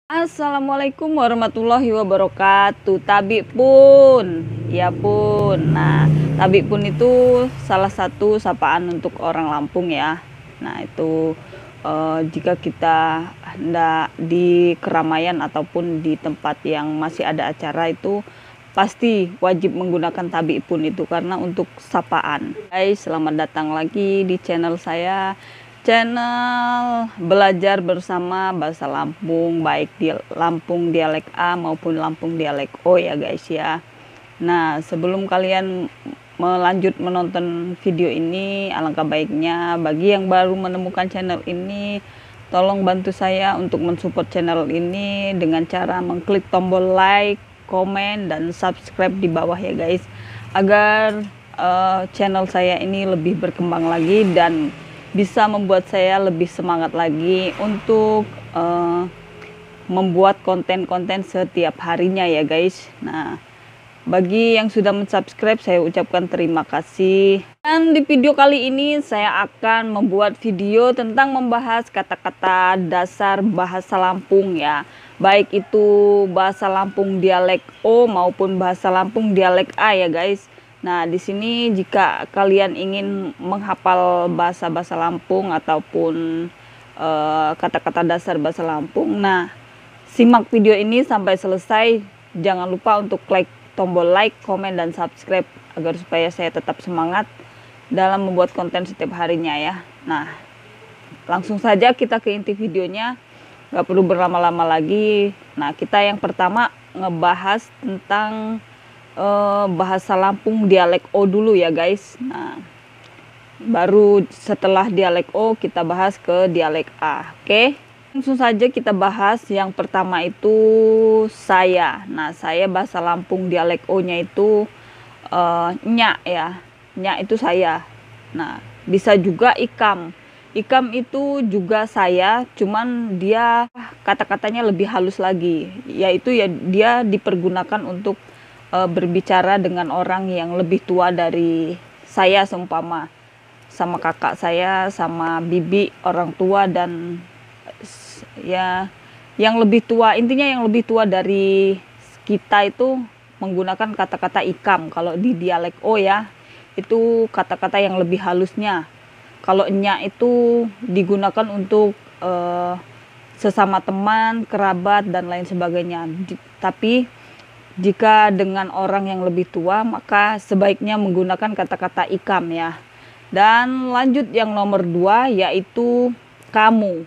Assalamualaikum warahmatullahi wabarakatuh. Tabi pun, ya pun. Nah, tabi pun itu salah satu sapaan untuk orang Lampung ya. Nah, itu jika kita hendak di keramaian ataupun di tempat yang masih ada acara itu pasti wajib menggunakan tabi pun itu karena untuk sapaan. Guys, selamat datang lagi di channel saya. Channel belajar bersama bahasa Lampung, baik di Lampung dialek A maupun Lampung dialek O ya guys ya. Nah, sebelum kalian melanjut menonton video ini, alangkah baiknya bagi yang baru menemukan channel ini, tolong bantu saya untuk mensupport channel ini dengan cara mengklik tombol like, komen, dan subscribe di bawah ya guys, agar channel saya ini lebih berkembang lagi dan bisa membuat saya lebih semangat lagi untuk membuat konten-konten setiap harinya ya guys. Nah, bagi yang sudah mensubscribe saya ucapkan terima kasih. Dan di video kali ini saya akan membuat video tentang membahas kata-kata dasar bahasa Lampung ya. Baik itu bahasa Lampung dialek O maupun bahasa Lampung dialek A ya guys. Nah, di sini jika kalian ingin menghafal bahasa-bahasa Lampung ataupun kata-kata dasar bahasa Lampung, nah simak video ini sampai selesai. Jangan lupa untuk klik tombol like, komen, dan subscribe agar supaya saya tetap semangat dalam membuat konten setiap harinya ya. Nah, langsung saja kita ke inti videonya, nggak perlu berlama-lama lagi. Nah, kita yang pertama ngebahas tentang bahasa Lampung dialek O dulu ya guys. Nah, baru setelah dialek O kita bahas ke dialek A. Oke, langsung saja kita bahas. Yang pertama itu saya. Nah, saya bahasa Lampung dialek O nya itu nyak ya. Nyak itu saya. Nah, bisa juga ikam. Ikam itu juga saya, cuman dia kata-katanya lebih halus lagi, yaitu ya dia dipergunakan untuk berbicara dengan orang yang lebih tua dari saya, seumpama sama kakak saya, sama bibi orang tua, dan ya yang lebih tua, intinya yang lebih tua dari kita itu menggunakan kata-kata ikam. Kalau di dialek O ya, itu kata-kata yang lebih halusnya. Kalau nyak itu digunakan untuk sesama teman, kerabat, dan lain sebagainya. Tapi jika dengan orang yang lebih tua, maka sebaiknya menggunakan kata-kata ikam ya. Dan lanjut yang nomor 2, yaitu kamu.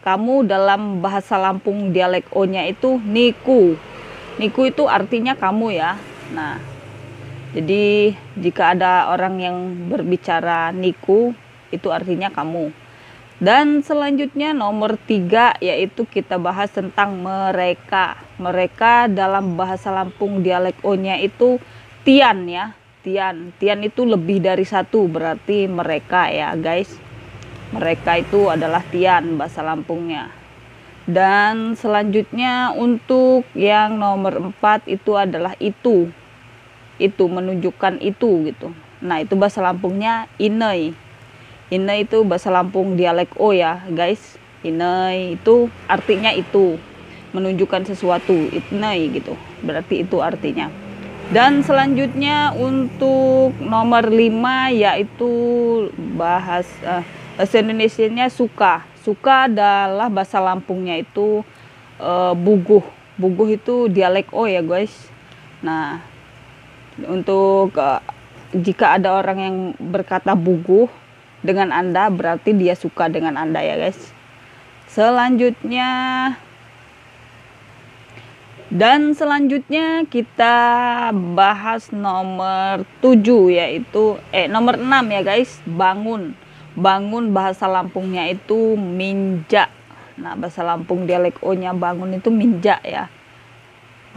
Kamu dalam bahasa Lampung dialek O-nya itu niku. Niku itu artinya kamu ya. Nah, jadi jika ada orang yang berbicara niku, itu artinya kamu. Dan selanjutnya nomor 3, yaitu kita bahas tentang mereka. Mereka dalam bahasa Lampung dialek O-nya itu tian ya. Tian. Tian itu lebih dari satu, berarti mereka ya guys. Mereka itu adalah tian bahasa Lampungnya. Dan selanjutnya untuk yang nomor 4 itu adalah itu. Itu menunjukkan itu gitu. Nah, itu bahasa Lampungnya inai. Inai itu bahasa Lampung dialek O ya guys. Inai itu artinya itu, menunjukkan sesuatu, inai gitu, berarti itu artinya. Dan selanjutnya untuk nomor 5, yaitu bahasa Indonesianya suka. Suka adalah bahasa Lampungnya itu buguh. Buguh itu dialek O ya guys. Nah, untuk jika ada orang yang berkata buguh dengan Anda, berarti dia suka dengan Anda ya guys. Selanjutnya kita bahas nomor 7, yaitu nomor 6 ya guys, bangun. Bangun bahasa Lampungnya itu minja. Nah, bahasa Lampung dialek O-nya bangun itu minja ya.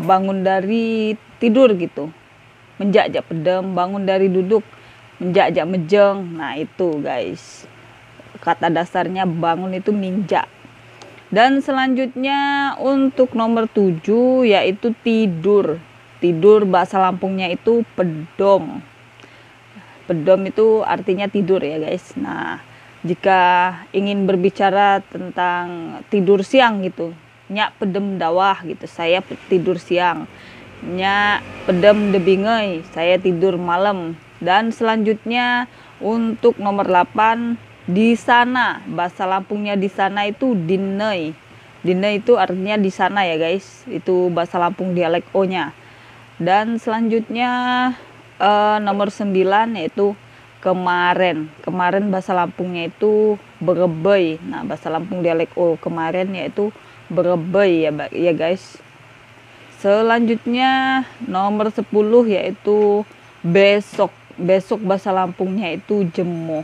Bangun dari tidur gitu. Menjak pedem, bangun dari duduk, menjak mejeng. Nah, itu guys, kata dasarnya bangun itu minja. Dan selanjutnya untuk nomor 7, yaitu tidur. Tidur bahasa Lampungnya itu pedom. Pedom itu artinya tidur ya guys. Nah, jika ingin berbicara tentang tidur siang gitu, nyak pedem dawah gitu, saya tidur siang. Nyak pedem debingai, saya tidur malam. Dan selanjutnya untuk nomor 8, di sana. Bahasa Lampungnya di sana itu dinei. Dinei itu artinya di sana ya guys. Itu bahasa Lampung dialek O-nya. Dan selanjutnya nomor 9 yaitu kemarin. Kemarin bahasa Lampungnya itu berebei. Nah, bahasa Lampung dialek O kemarin yaitu berebei ya guys. Selanjutnya nomor 10 yaitu besok. Besok bahasa Lampungnya itu jemoh.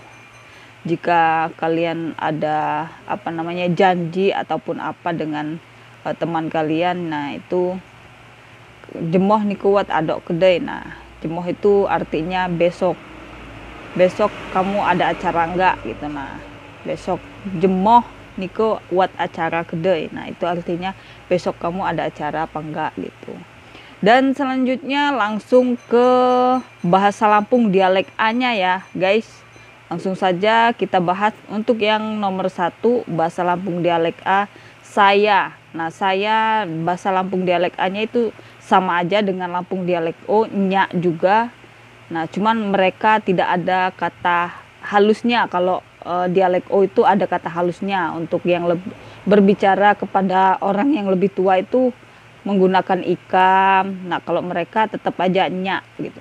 Jika kalian ada janji ataupun apa dengan teman kalian, nah itu jemoh nih kuat adok kedai. Nah, jemoh itu artinya besok. Besok kamu ada acara enggak gitu. Nah, besok jemoh niku buat acara kedai. Nah, itu artinya besok kamu ada acara apa enggak gitu. Dan selanjutnya langsung ke bahasa Lampung dialek A-nya ya guys. Langsung saja kita bahas untuk yang nomor 1 bahasa Lampung dialek A, saya. Nah, saya bahasa Lampung dialek A-nya itu sama aja dengan Lampung dialek O, nyak juga. Nah, cuman mereka tidak ada kata halusnya. Kalau dialek O itu ada kata halusnya untuk yang berbicara kepada orang yang lebih tua itu menggunakan ikam. Nah, kalau mereka tetap aja nyak gitu.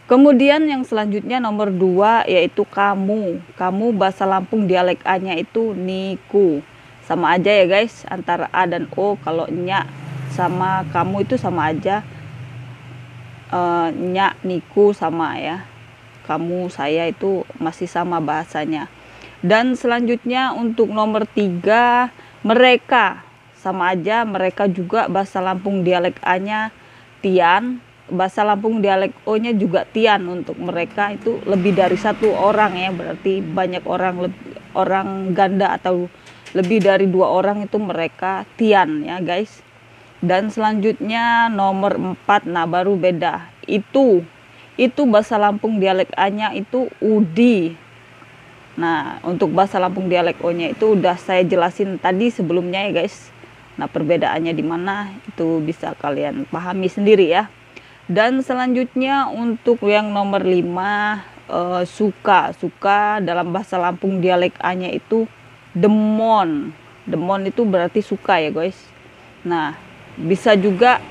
Kemudian yang selanjutnya nomor 2 yaitu kamu. Kamu bahasa Lampung dialek A-nya itu niku. Sama aja ya guys, antara A dan O. Kalau nyak sama kamu itu sama aja. Nyak, niku sama ya. Kamu, saya itu masih sama bahasanya. Dan selanjutnya untuk nomor 3 mereka. Sama aja, mereka juga bahasa Lampung dialek A-nya tian, bahasa Lampung dialek O-nya juga tian. Untuk mereka itu lebih dari 1 orang ya, berarti banyak orang ganda atau lebih dari 2 orang itu mereka tian ya guys. Dan selanjutnya nomor 4, nah baru beda. Itu bahasa Lampung dialek A-nya itu udi. Nah, untuk bahasa Lampung dialek O-nya itu udah saya jelasin tadi sebelumnya ya guys. Nah, perbedaannya di mana itu bisa kalian pahami sendiri ya. Dan selanjutnya untuk yang nomor 5 suka. Suka dalam bahasa Lampung dialek A-nya itu demon. Demon itu berarti suka ya guys. Nah, bisa juga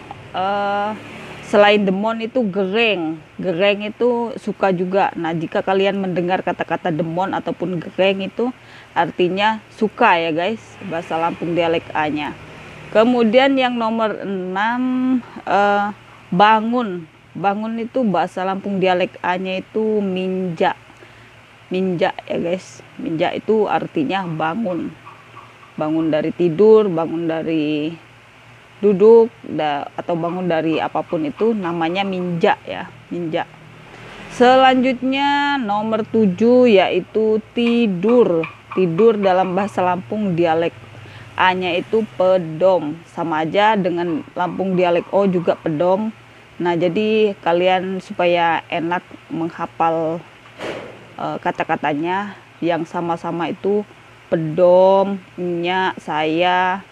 selain demon itu gereng. Gereng itu suka juga. Nah, jika kalian mendengar kata-kata demon ataupun gereng itu artinya suka ya guys, bahasa Lampung dialek A-nya. Kemudian yang nomor 6 bangun. Bangun itu bahasa Lampung dialek A-nya itu minja. Minja ya guys. Minja itu artinya bangun. Bangun dari tidur, bangun dari duduk, atau bangun dari apapun itu namanya minja ya, minja. Selanjutnya nomor 7 yaitu tidur. Tidur dalam bahasa Lampung dialek A-nya itu pedom. Sama aja dengan Lampung dialek O juga pedom. Nah, jadi kalian supaya enak menghafal kata-katanya yang sama-sama itu pedom, nyak, saya.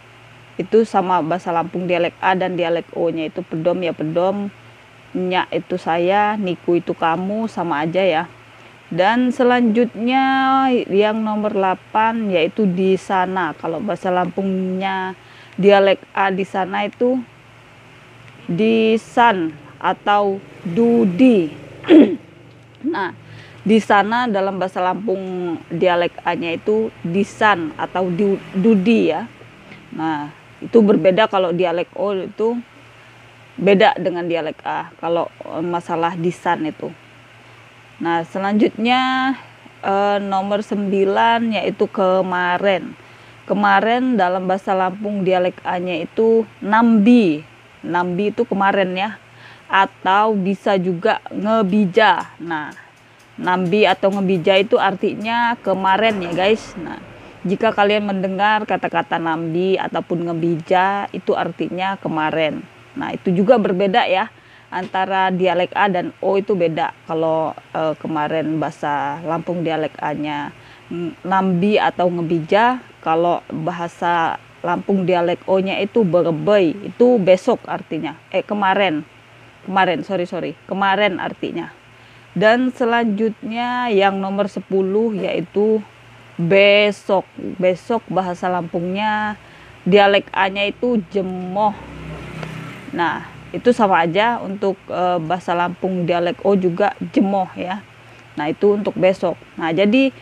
Itu sama bahasa Lampung dialek A dan dialek O-nya itu pedom ya pedom, nyak itu saya, niku itu kamu, sama aja ya. Dan selanjutnya yang nomor 8 yaitu di sana. Kalau bahasa Lampungnya dialek A di sana itu di san atau dudi. Nah, di sana dalam bahasa Lampung dialek A-nya itu di san atau dudi ya. Nah, itu berbeda. Kalau dialek O itu beda dengan dialek A kalau masalah di san itu. Nah, selanjutnya nomor 9 yaitu kemarin. Kemarin dalam bahasa Lampung dialek A-nya itu nambi. Nambi itu kemarin ya. Atau bisa juga ngebija. Nah, nambi atau ngebija itu artinya kemarin ya guys. Nah, jika kalian mendengar kata-kata nambi ataupun ngebija itu artinya kemarin. Nah, itu juga berbeda ya. Antara dialek A dan O itu beda. Kalau kemarin bahasa Lampung dialek A-nya nambi atau ngebija, kalau bahasa Lampung dialek O-nya itu berebei, itu besok artinya. Kemarin. Kemarin artinya. Dan selanjutnya yang nomor 10 yaitu besok. Besok bahasa Lampungnya dialek A-nya itu jemoh. Nah, itu sama aja untuk bahasa Lampung dialek O juga jemoh ya. Nah, itu untuk besok. Nah, jadi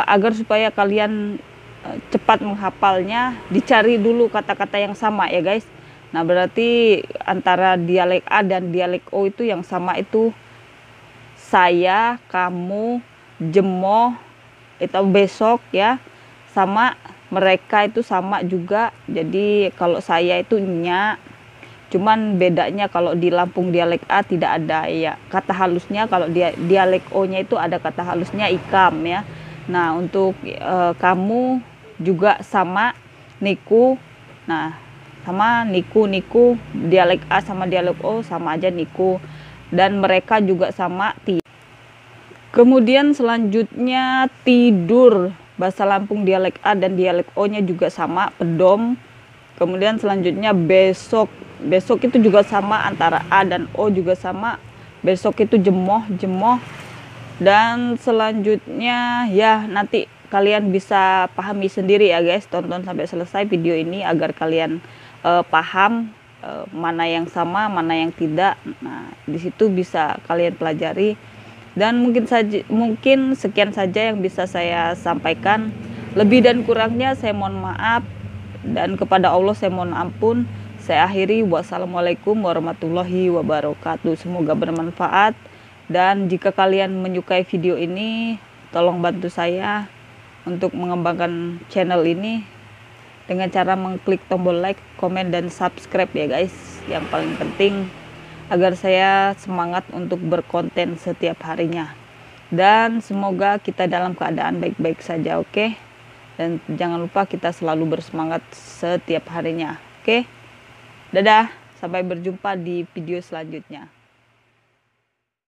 agar supaya kalian cepat menghafalnya, dicari dulu kata-kata yang sama ya guys. Nah, berarti antara dialek A dan dialek O itu yang sama itu saya, kamu, jemoh, itu besok ya. Sama mereka itu sama juga. Jadi kalau saya itu nya. Cuman bedanya kalau di Lampung dialek A tidak ada ya kata halusnya, kalau dialek O-nya itu ada kata halusnya ikam ya. Nah, untuk kamu juga sama niku. Nah, sama niku dialek A sama dialek O sama aja niku, dan mereka juga sama Kemudian selanjutnya tidur, bahasa Lampung dialek A dan dialek O-nya juga sama, pedom. Kemudian selanjutnya besok itu juga sama, antara A dan O juga sama, besok itu jemoh. Dan selanjutnya ya nanti kalian bisa pahami sendiri ya guys, tonton sampai selesai video ini agar kalian paham mana yang sama mana yang tidak. Nah, disitu bisa kalian pelajari. Dan mungkin sekian saja yang bisa saya sampaikan. Lebih dan kurangnya saya mohon maaf, dan kepada Allah saya mohon ampun. Saya akhiri, wassalamualaikum warahmatullahi wabarakatuh. Semoga bermanfaat. Dan jika kalian menyukai video ini, tolong bantu saya untuk mengembangkan channel ini dengan cara mengklik tombol like, komen, dan subscribe ya guys. Yang paling penting agar saya semangat untuk berkonten setiap harinya. Dan semoga kita dalam keadaan baik-baik saja, oke? Dan jangan lupa kita selalu bersemangat setiap harinya, oke? Dadah, sampai berjumpa di video selanjutnya.